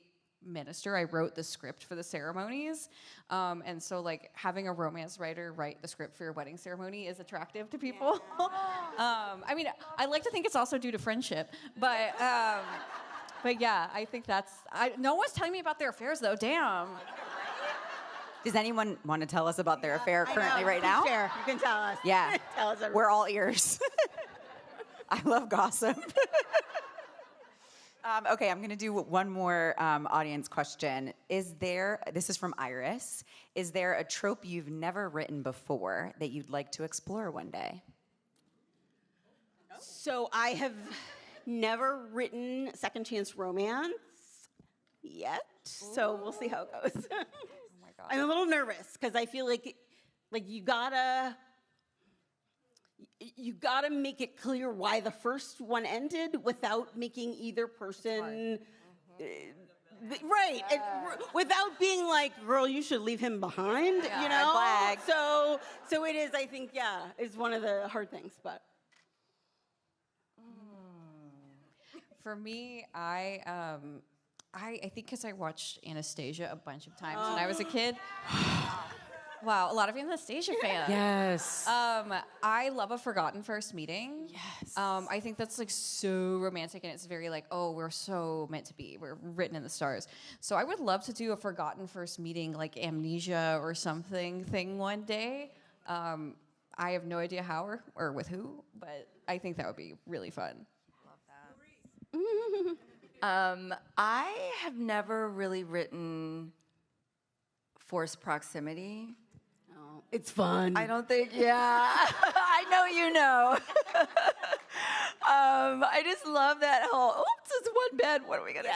minister, I wrote the script for the ceremonies. And so like having a romance writer write the script for your wedding ceremony is attractive to people. I mean, I like to think it's also due to friendship, but yeah, I think no one's telling me about their affairs though, damn. Does anyone want to tell us about their affair currently right Please now? share. You can tell us. Yeah. Tell us everything. We're all ears. I love gossip. Okay, I'm going to do one more audience question. This is from Iris, is there a trope you've never written before that you'd like to explore one day? So I have never written second chance romance yet. So we'll see how it goes. Oh my God. I'm a little nervous because I feel like you gotta make it clear why the first one ended without making either person right, without being like, girl, you should leave him behind, you know. Red flag. So it is. I think is one of the hard things, but. For me, I think because I watched Anastasia a bunch of times when I was a kid. Wow, a lot of Anastasia fans. Yes. I love a forgotten first meeting. Yes. I think that's like so romantic, and it's very like, oh, we're so meant to be. We're written in the stars. So I would love to do a forgotten first meeting, like Amnesia or something thing one day. I have no idea how or with who, but I think that would be really fun. I have never really written forced proximity. Oh, it's fun. I don't think, I know you know. I just love that whole, oops, it's one bed, what are we gonna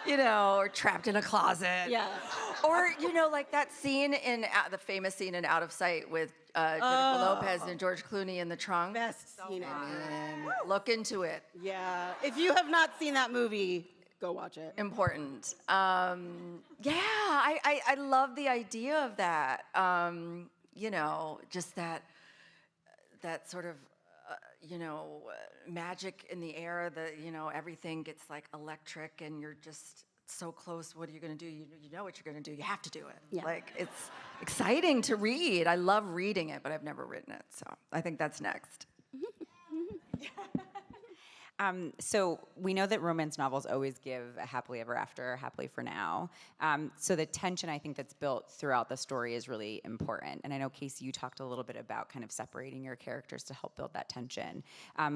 do? Or trapped in a closet. Yeah. Or, like that scene the famous scene in Out of Sight with Jennifer Lopez and George Clooney in the trunk. Best scene ever. Look into it. Yeah. If you have not seen that movie, go watch it. Important. I love the idea of that. Just that sort of, magic in the air, everything gets like electric and you're just so close. What are you going to do? You know what you're going to do. You have to do it. Yeah. Like, it's exciting to read. I love reading it, but I've never written it. So I think that's next. So we know that romance novels always give a happily ever after, happily for now. So the tension I think that's built throughout the story is really important. And I know, Casey, you talked a little bit about kind of separating your characters to help build that tension.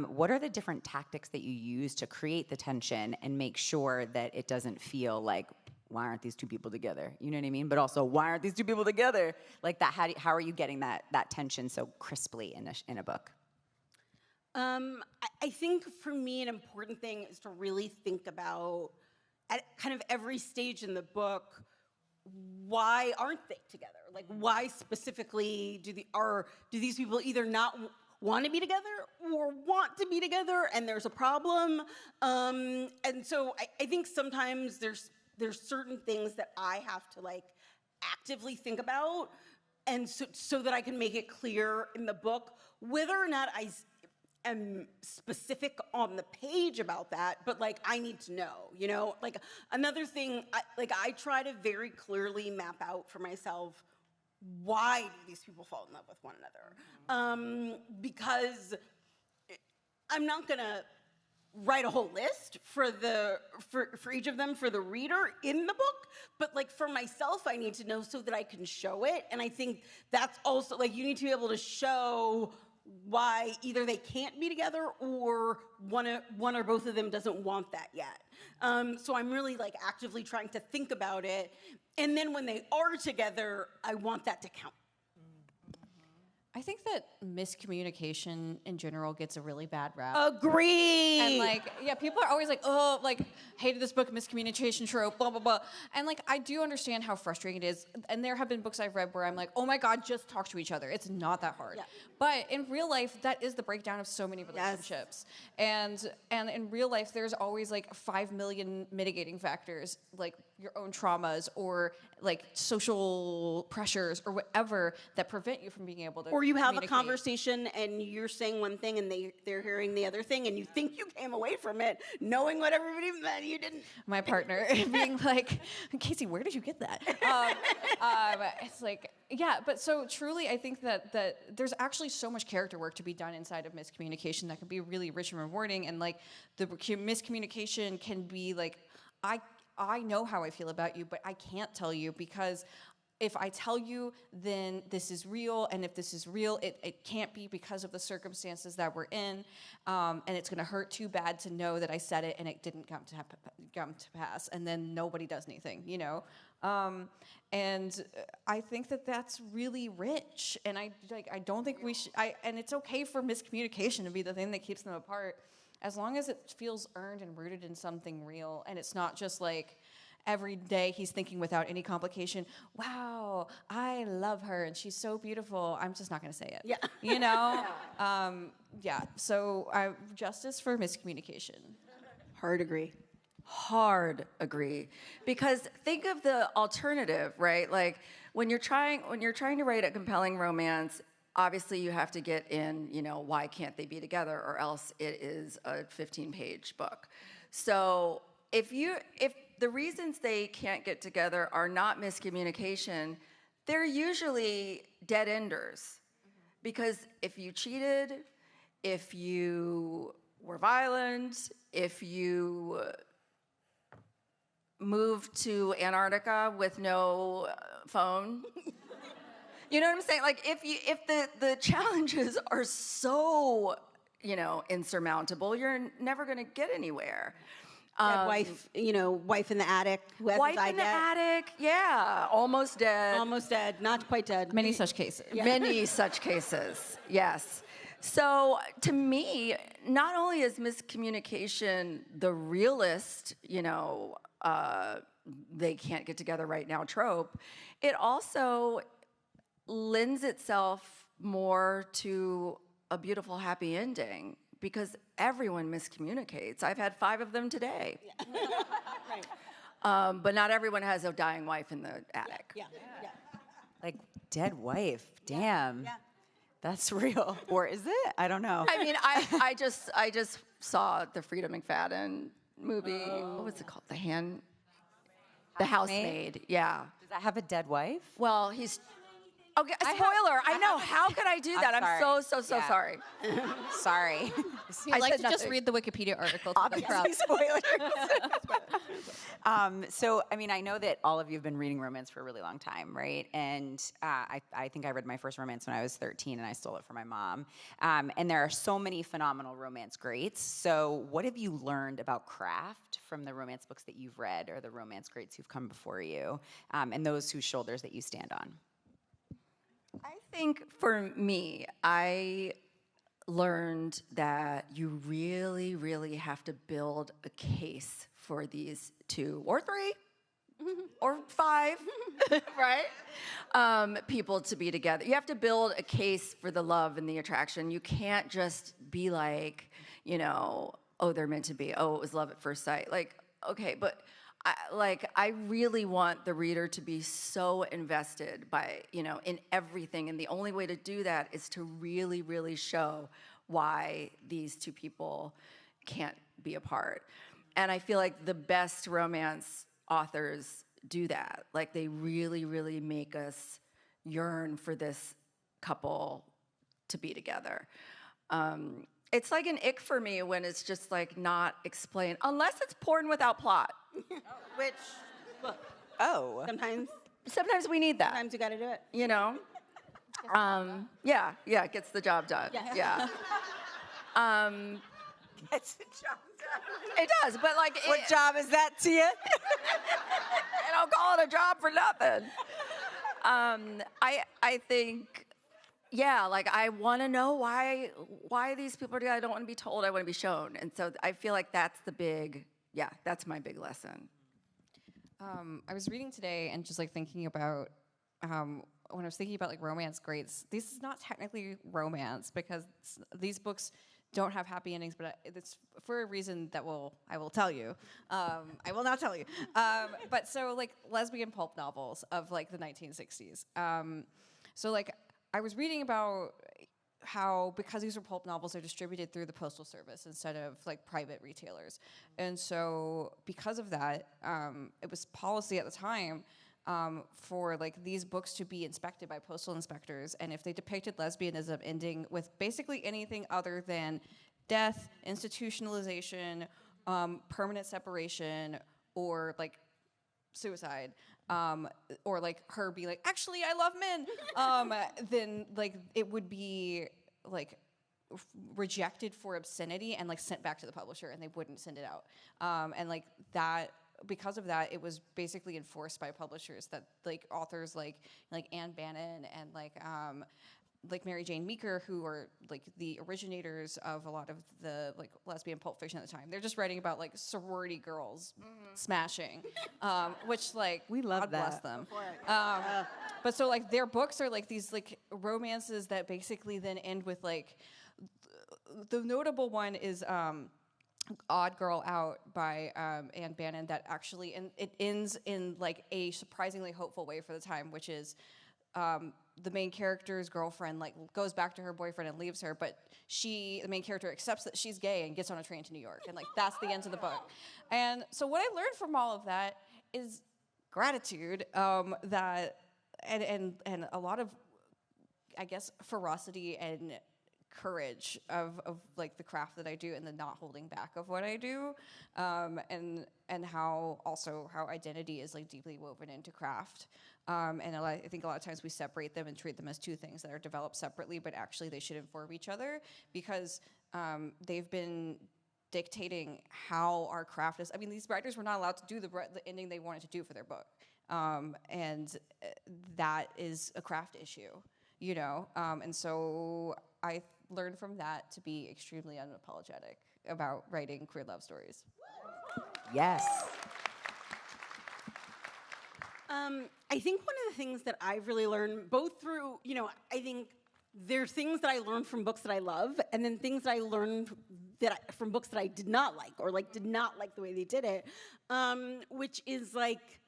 What are the different tactics that you use to create the tension and make sure that it doesn't feel like, why aren't these two people together? You know what I mean? But also, why aren't these two people together? Like that, how are you getting that tension so crisply in a book? I think for me, an important thing is to really think about, at kind of every stage in the book, why aren't they together? Like, why specifically do these people either not want to be together or want to be together, and there's a problem? And so I think sometimes there's certain things that I have to like actively think about, and so that I can make it clear in the book whether or not I am specific on the page about that, but like I need to know, you know? Like another thing, I try to very clearly map out for myself, why do these people fall in love with one another? Because I'm not gonna write a whole list for each of them for the reader in the book, but like for myself, I need to know so that I can show it. And I think that's also like, you need to be able to show why either they can't be together or one or both of them doesn't want that yet. So I'm really like actively trying to think about it. And then when they are together, I want that to count. I think that miscommunication in general gets a really bad rap. Agree. And like, yeah, people are always like, oh, like, hated this book, miscommunication trope, blah, blah, blah. And like, I do understand how frustrating it is. And there have been books I've read where I'm like, oh my God, just talk to each other. It's not that hard. Yeah. But in real life, that is the breakdown of so many relationships. Yes. And in real life, there's always like 5 million mitigating factors, like your own traumas or like social pressures or whatever that prevent you from being able to Or you have a conversation and you're saying one thing and they're hearing the other thing and you think you came away from it knowing what everybody meant, you didn't. My partner being like, Casey, where did you get that? It's like, yeah, but so truly I think that there's actually so much character work to be done inside of miscommunication that can be really rich and rewarding, and like the miscommunication can be like, I know how I feel about you, but I can't tell you because if I tell you, then this is real, and if this is real, it can't be because of the circumstances that we're in, and it's gonna hurt too bad to know that I said it and it didn't come to pass, and then nobody does anything, you know? And I think that that's really rich, and I don't think we should, and it's okay for miscommunication to be the thing that keeps them apart, as long as it feels earned and rooted in something real, and it's not just like, every day he's thinking without any complication, wow, I love her and she's so beautiful. I'm just not going to say it. Yeah. You know? Yeah. So justice for miscommunication. Hard agree. Hard agree. Because think of the alternative, right? Like when you're trying to write a compelling romance, obviously you have to get in, you know, why can't they be together, or else it is a 15-page book. So if the reasons they can't get together are not miscommunication, they're usually dead-enders. Because if you cheated, if you were violent, if you moved to Antarctica with no phone, you know what I'm saying? Like if the challenges are so, you know, insurmountable, you're never gonna get anywhere. Wife in the attic. Who hasn't Wife died in the yet. attic, yeah, almost dead. Almost dead, not quite dead. Many such cases. Yeah. Many such cases, yes. So to me, not only is miscommunication the realist, you know, they can't get together right now trope, it also lends itself more to a beautiful, happy ending. Because everyone miscommunicates. I've had 5 of them today. Yeah. Right. But not everyone has a dying wife in the attic. Yeah. Like, dead wife, damn. Yeah. That's real. Or is it? I don't know. I mean, I just saw the Frida McFadden movie. What was it called? The Housemaid. Yeah. Does that have a dead wife? Well, he's Okay, a spoiler. I know. How could I do that? I'm so Yeah. sorry. Sorry. I'd like said to just nothing. read the Wikipedia article to the crowd. Spoilers. So, I mean, I know that all of you have been reading romance for a really long time, right? And I think I read my first romance when I was 13, and I stole it from my mom. And there are so many phenomenal romance greats. So, what have you learned about craft from the romance books that you've read, or the romance greats who've come before you, and those whose shoulders that you stand on? I think for me, I learned that you really, really have to build a case for these 2 or 3 or 5, right? People to be together. You have to build a case for the love and the attraction. You can't just be like, oh, they're meant to be. Oh, it was love at first sight. Like, okay, but I really want the reader to be so invested by, in everything. And the only way to do that is to really, really show why these 2 people can't be apart. And I feel like the best romance authors do that. Like, they really, really make us yearn for this couple to be together. It's like an ick for me when it's just like not explained, unless it's porn without plot. Which, look, Oh. Sometimes we need that. sometimes you got to do it. Yeah, it gets the job done. Yeah. It's a job done. It does, but like, What job is that to you? I don't call it a job for nothing. I think, like, I want to know why these people are together. I don't want to be told. I want to be shown. And so I feel like that's that's my big lesson. I was reading today and just like thinking about when I was thinking about like romance greats. This is not technically romance because these books don't have happy endings, but it's for a reason that I will tell you. I will not tell you. But so like lesbian pulp novels of like the 1960s. So like I was reading about how, because these are pulp novels, they're distributed through the Postal Service instead of like private retailers. And so because of that, it was policy at the time for like these books to be inspected by postal inspectors, and if they depicted lesbianism ending with basically anything other than death, institutionalization, permanent separation, or like suicide, or like her be like, actually I love men, then like it would be like rejected for obscenity and like sent back to the publisher, and they wouldn't send it out, and like that. Because of that, it was basically enforced by publishers that like authors like Anne Bannon and like Mary Jane Meeker, who are like the originators of a lot of the like lesbian pulp fiction at the time. They're just writing about like sorority girls smashing, which like We love God bless that. them. But so like their books are like these like romances that basically then end with like the notable one is Odd Girl Out by Anne Bannon, that actually, and it ends in like a surprisingly hopeful way for the time, which is the main character's girlfriend like goes back to her boyfriend and leaves her, but the main character accepts that she's gay and gets on a train to New York, and like that's the end of the book. And so what I learned from all of that is gratitude, that and a lot of, I guess, ferocity and courage of like the craft that I do and the not holding back of what I do, and how identity is like deeply woven into craft, and I think a lot of times we separate them and treat them as 2 things that are developed separately, but actually they should inform each other, because they've been dictating how our craft is. I mean, these writers were not allowed to do the ending they wanted to do for their book, and that is a craft issue, and so I learned from that to be extremely unapologetic about writing queer love stories. Yes. I think one of the things that I've really learned, both through, I think there's things that I learned from books that I love, and then things that I learned from books that I did not like, or like did not like the way they did it, which is like,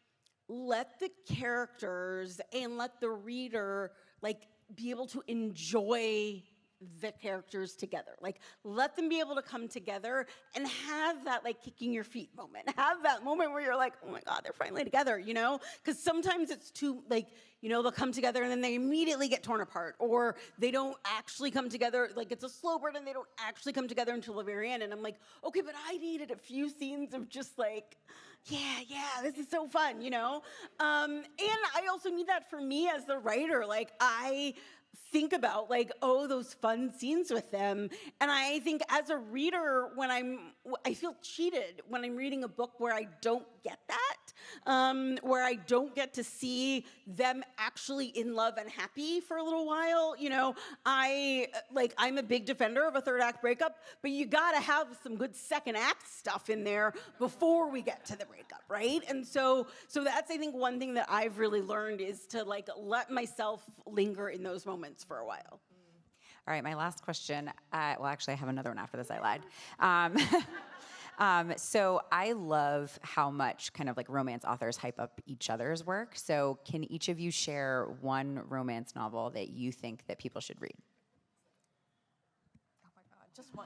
let the characters and let the reader like be able to enjoy the characters together. Like, let them be able to come together and have that, like, kicking your feet moment. Have that moment where you're like, oh my God, they're finally together, you know? Because sometimes it's too, like, you know, they'll come together and then they immediately get torn apart, or they don't actually come together. Like, it's a slow burn and they don't actually come together until the very end. And I'm like, okay, but I needed a few scenes of just like, yeah, this is so fun, you know? And I also need that for me as the writer. Like, I think about like, oh, those fun scenes with them. And I think as a reader, I feel cheated when I'm reading a book where I don't get that, where I don't get to see them actually in love and happy for a little while. You know, I'm a big defender of a third act breakup, but you gotta have some good second act stuff in there before we get to the breakup, right? And so that's, I think, one thing that I've really learned is to like let myself linger in those moments for a while. All right, my last question. Well, actually, I have another one after this. I lied. So I love how much kind of like romance authors hype up each other's work. So can each of you share one romance novel that you think that people should read? Oh my God, just one.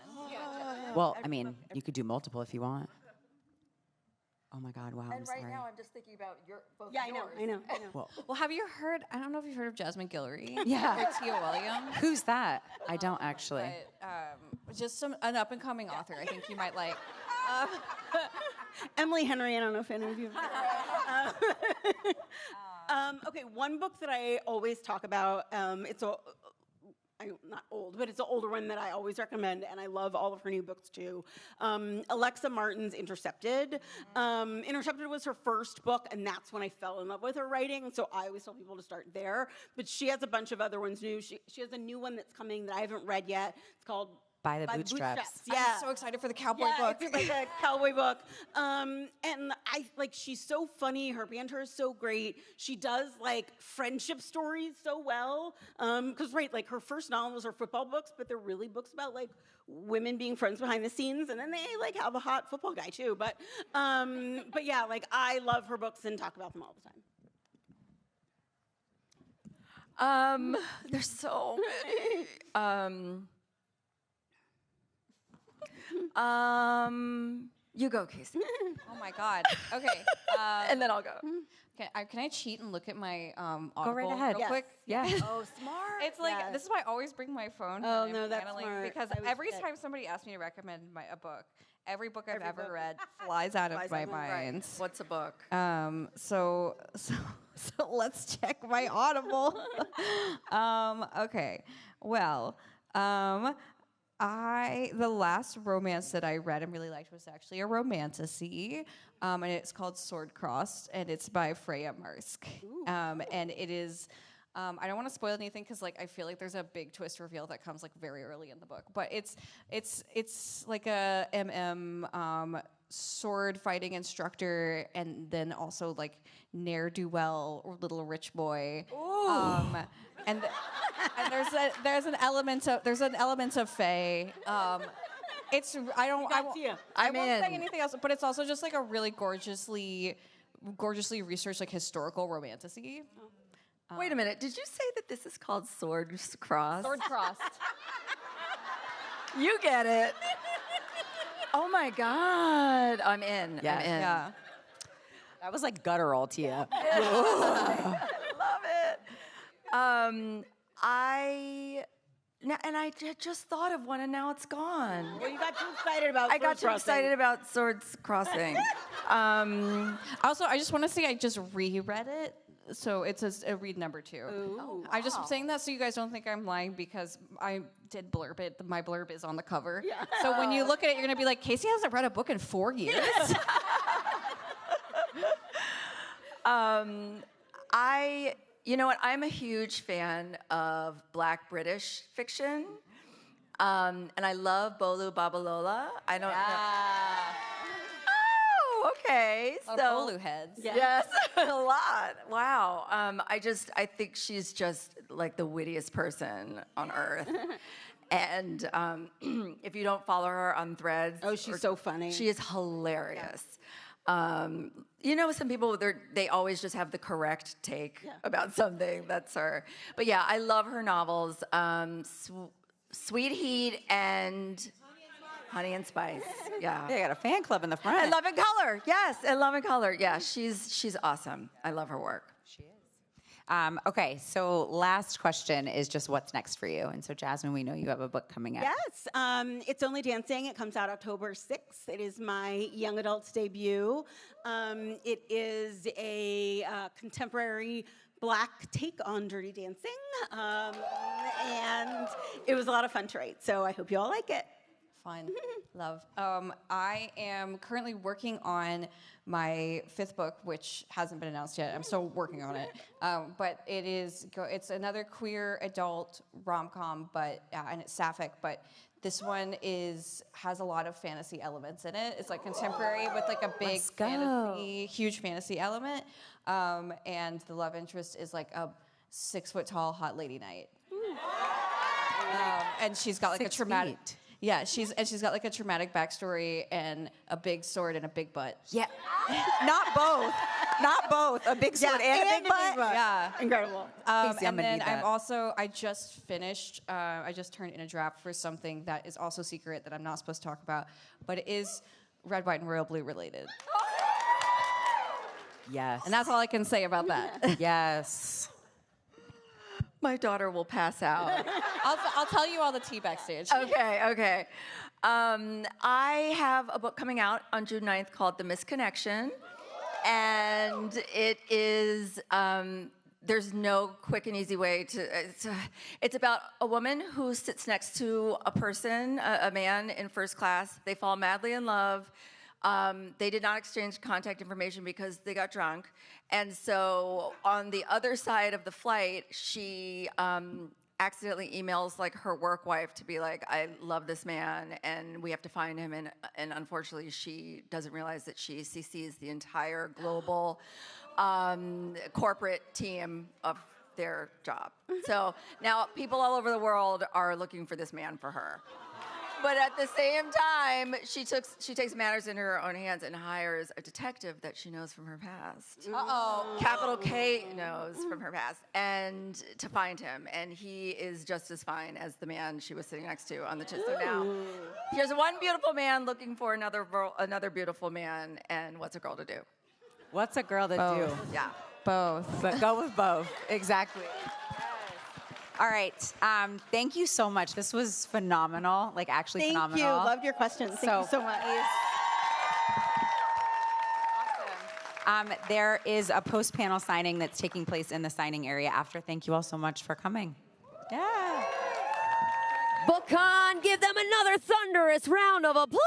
Well, I mean, you could do multiple if you want. Oh my God, wow, I'm And sorry. right now, I'm just thinking about both Yeah, yours. I know. Well, have you heard? I don't know if you've heard of Jasmine Guillory. Yeah. Or Tia Williams. Who's that? I don't actually. But just an up and coming author. I think you might like. Emily Henry, I don't know if any of you have heard. Okay, one book that I always talk about, not old, but it's an older one that I always recommend, and I love all of her new books too. Alexa Martin's Intercepted. Intercepted was her first book, and that's when I fell in love with her writing, so I always tell people to start there. But she has a bunch of other ones new. She has a new one that's coming that I haven't read yet. It's called By the Bootstraps. Yeah. I'm so excited for the cowboy Yeah, book. it's like a cowboy book. And I like, she's so funny. Her banter is so great. She does like friendship stories so well. Because right, like her first novels are football books, but they're really books about like women being friends behind the scenes. And then they like have a hot football guy too. But yeah, like I love her books and talk about them all the time. There's so many. You go, Casey. Oh my God. Okay. And then I'll go. Can I cheat and look at my Audible Go right ahead. real quick? Yeah. Oh, smart. It's like, Yeah. this is why I always bring my phone. when Oh, I'm no, that's paneling, smart. Because I always every forget. time somebody asks me to recommend a book, every book I've Every ever book. read flies out of Flies my out of my brain. mind. What's a book? So let's check my Audible. Okay. Well, the last romance that I read and really liked was actually a romantasy, and it's called Sword Crossed, and it's by Freya Marsk. And it is, I don't want to spoil anything because like I feel like there's a big twist reveal that comes like very early in the book, but it's like a sword fighting instructor, and then also like ne'er-do-well or little rich boy. And there's an element of fae. I won't say anything else, but it's also just like a really gorgeously researched like historical romantasy. Wait a minute. Did you say that this is called Sword Crossed? Sword Crossed. You get it. Oh my God. I'm in. Yeah. I'm in. Yeah. That was like guttural, Tia. I love it. I just thought of one and now it's gone. Well, you got too excited about I got Swords too Crossing. excited about Swords Crossing. Also, I just want to say I just reread it. So it's a read number 2. Ooh. I'm just saying that so you guys don't think I'm lying because I did blurb it. My blurb is on the cover. Yeah. So when you look at it, you're going to be like, Casey hasn't read a book in 4 years. You know what? I'm a huge fan of Black British fiction. And I love Bolu Babalola. I don't know. Oh, okay. A lot of Bolu heads. Yeah. Yes, a lot. Wow. I think she's just like the wittiest person on earth. And if you don't follow her on Threads, Oh, she's so funny. she is hilarious. You know, some people they always just have the correct take about something. That's her. But yeah, I love her novels. Sweet Heat and Honey and Spice. Yeah. They got a fan club in the front. And Love and Color. Yes, and Love and Color. Yeah, she's awesome. I love her work. She is. Okay, so last question is just what's next for you? And so Jasmine, we know you have a book coming out. Yes, It's Only Dancing. It comes out October 6th. It is my young adults debut. It is a contemporary Black take on Dirty Dancing. And it was a lot of fun to write, so I hope you all like it. Fun. Love. I am currently working on my 5th book, which hasn't been announced yet. I'm still working on it. But it's another queer adult rom-com, and it's sapphic, but this one has a lot of fantasy elements in it. It's like contemporary with like a big huge fantasy element. And the love interest is like a 6-foot-tall hot lady knight. And she's got like a traumatic... Yeah, she's got like a traumatic backstory and a big sword and a big butt. Yeah. Not both. Not both. A big sword and a big butt. Yeah. Incredible. And then I just finished, I just turned in a draft for something that is also secret that I'm not supposed to talk about, but it is red, white, and royal blue related. Yes. And that's all I can say about that. Yes. My daughter will pass out. I'll tell you all the tea backstage. Okay. I have a book coming out on June 9th called The Misconnection. And it is, there's no quick and easy way to, it's about a woman who sits next to a person, a man in first class. They fall madly in love. They did not exchange contact information because they got drunk. And so on the other side of the flight, she accidentally emails like her work wife to be like, I love this man and we have to find him. And unfortunately, she doesn't realize that she CCs the entire global corporate team of their job. So now people all over the world are looking for this man for her. But at the same time, she takes matters in her own hands and hires a detective that she knows from her past. Uh-oh. Capital K knows from her past, and to find him. And he is just as fine as the man she was sitting next to on the So now, here's one beautiful man looking for another beautiful man, and what's a girl to do? What's a girl to do? Yeah. Both. But go with both. Exactly. All right. Thank you so much. This was phenomenal. Like, actually phenomenal. Thank you. Loved your questions. Thank you so much. Awesome. There is a post-panel signing that's taking place in the signing area after. Thank you all so much for coming. Yeah. BookCon, give them another thunderous round of applause.